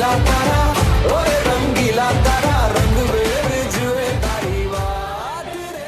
रंगीला तारा ओए रंगीला तारा रंग वेर जुए तारी बात रे।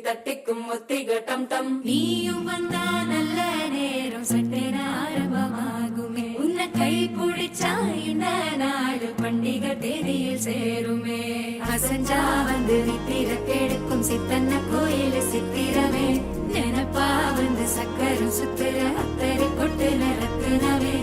தட்டிக்கும் ஒத்திகட்டம் தம் நீயும் வந்தா நல்ல நேரம் சட்டென ஆரம்பமாகுமே உன்னை கை பிடிச்சா இந்த நாடு பண்டிகை தேதியில் சேருமே அசஞ்சா வந்து நித்திர கெடுக்கும் சித்தன்ன கோயில் சித்திரமே நினப்பா வந்து சக்கரம் சுத்துற அத்தரை கொட்டு ரத்தினவே